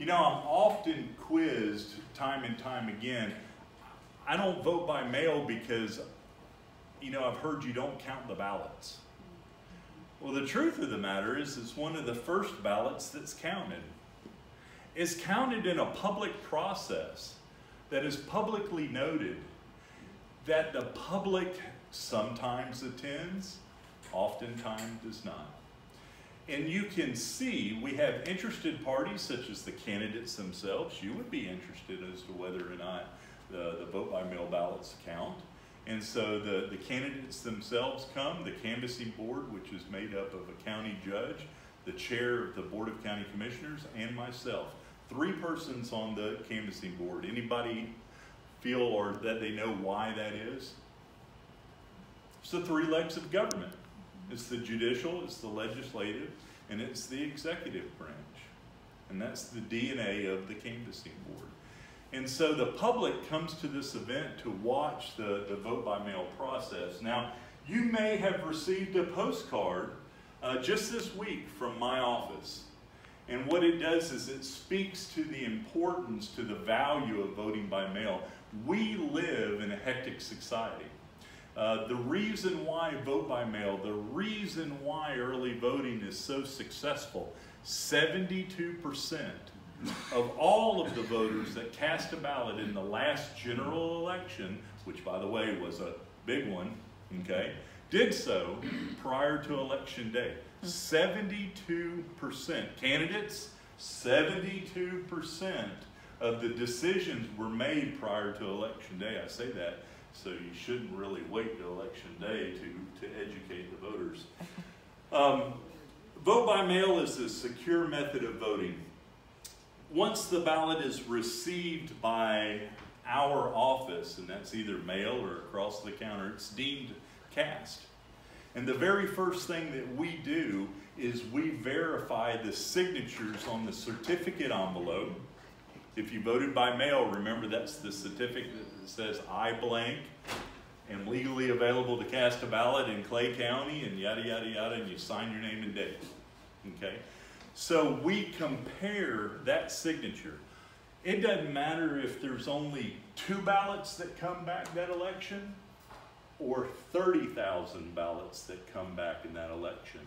You know, I'm often quizzed time and time again. I don't vote by mail because, you know, I've heard you don't count the ballots. Well, the truth of the matter is it's one of the first ballots that's counted. It's counted in a public process that is publicly noted, that the public sometimes attends, oftentimes does not. And you can see we have interested parties such as the candidates themselves. You would be interested as to whether or not the vote by mail ballots count. And so the candidates themselves come, the canvassing board, which is made up of a county judge, the chair of the Board of County Commissioners, and myself. 3 persons on the canvassing board. Anybody feel or that they know why that is? It's the 3 legs of government. It's the judicial, it's the legislative, and it's the executive branch. And that's the DNA of the canvassing board. And so the public comes to this event to watch the vote by mail process. Now, you may have received a postcard just this week from my office. And what it does is it speaks to the importance, to the value of voting by mail. We live in a hectic society. The reason why vote by mail, the reason why early voting is so successful, 72% of all of the voters that cast a ballot in the last general election, which by the way was a big one, okay, did so prior to election day. 72%. Candidates, 72% of the decisions were made prior to election day. I say that so you shouldn't really wait till election day to educate the voters. Vote by mail is a secure method of voting. Once the ballot is received by our office, and that's either mail or across the counter, it's deemed cast. And the very first thing that we do is we verify the signatures on the certificate envelope. If you voted by mail, remember that's the certificate that says I blank am legally available to cast a ballot in Clay County and yada, yada, yada, and you sign your name and date, okay? So we compare that signature. It doesn't matter if there's only 2 ballots that come back that election or 30,000 ballots that come back in that election.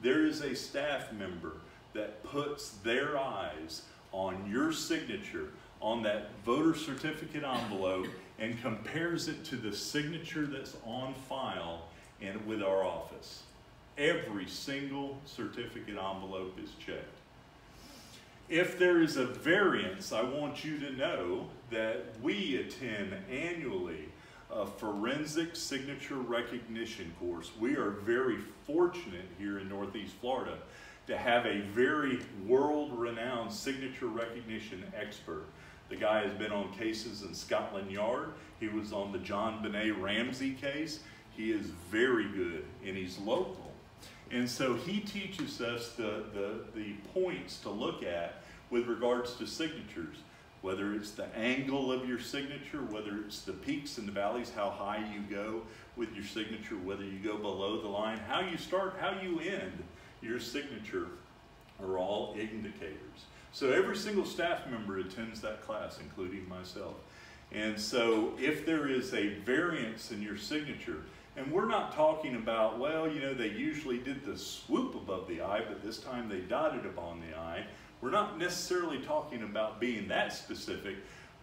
There is a staff member that puts their eyes on your signature on that voter certificate envelope and compares it to the signature that's on file and with our office. Every single certificate envelope is checked. If there is a variance, I want you to know that we attend annually a forensic signature recognition course. We are very fortunate here in Northeast Florida to have a very world-renowned signature recognition expert. The guy has been on cases in Scotland Yard. He was on the John Benet Ramsey case. He is very good, and he's local. And so he teaches us the points to look at with regards to signatures, whether it's the angle of your signature, whether it's the peaks and the valleys, how high you go with your signature, whether you go below the line, how you start, how you end your signature are all indicators. So every single staff member attends that class, including myself. And so if there is a variance in your signature, and we're not talking about, well, you know, they usually did the swoop above the I, but this time they dotted upon the I. We're not necessarily talking about being that specific,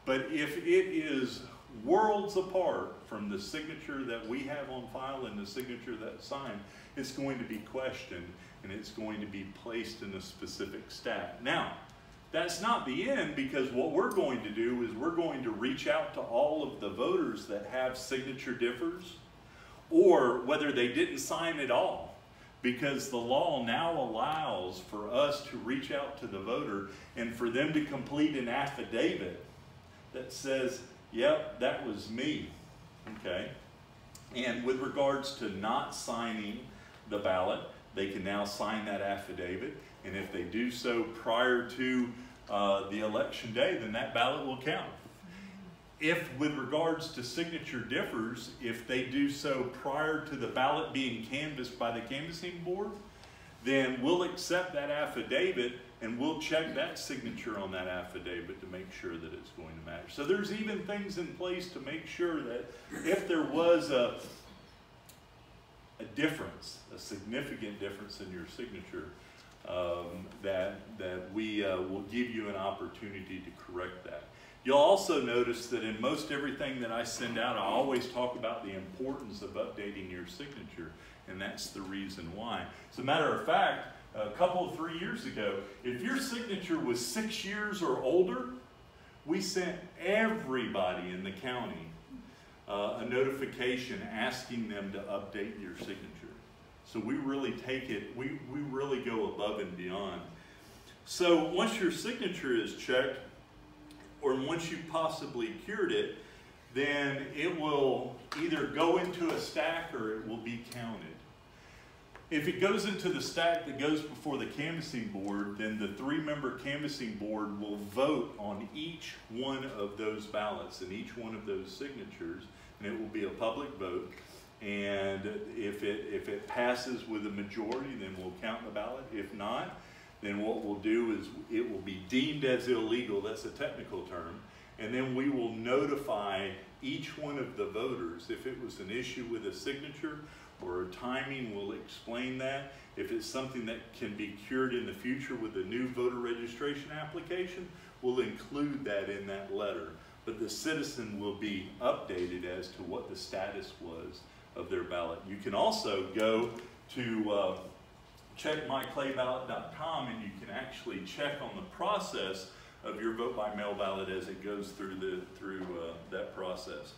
but if it is worlds apart from the signature that we have on file and the signature that's signed, it's going to be questioned and it's going to be placed in a specific stack. Now, that's not the end, because what we're going to do is we're going to reach out to all of the voters that have signature differs, or whether they didn't sign at all, because the law now allows for us to reach out to the voter and for them to complete an affidavit that says, yep, that was me, okay? And with regards to not signing the ballot, they can now sign that affidavit, and if they do so prior to the election day, then that ballot will count. If with regards to signature differs, if they do so prior to the ballot being canvassed by the canvassing board, then we'll accept that affidavit and we'll check that signature on that affidavit to make sure that it's going to match. So there's even things in place to make sure that if there was a difference, a significant difference in your signature, that we will give you an opportunity to correct that. You'll also notice that in most everything that I send out, I always talk about the importance of updating your signature, and that's the reason why. As a matter of fact, a couple of 3 years ago, if your signature was 6 years or older, we sent everybody in the county a notification asking them to update your signature. So we really take it, we really go above and beyond. So once your signature is checked, or once you've possibly cured it, then it will either go into a stack or it will be counted. If it goes into the stack that goes before the canvassing board, then the 3-member canvassing board will vote on each one of those ballots and each one of those signatures, and it will be a public vote. And if it passes with a majority, then we'll count the ballot. If not, then what we'll do is it will be deemed as illegal. That's a technical term. And then we will notify each one of the voters if it was an issue with a signature or timing. We'll explain that. If it's something that can be cured in the future with a new voter registration application, we'll include that in that letter. But the citizen will be updated as to what the status was of their ballot. You can also go to checkmyclayballot.com, and you can actually check on the process of your vote by mail ballot as it goes through that process.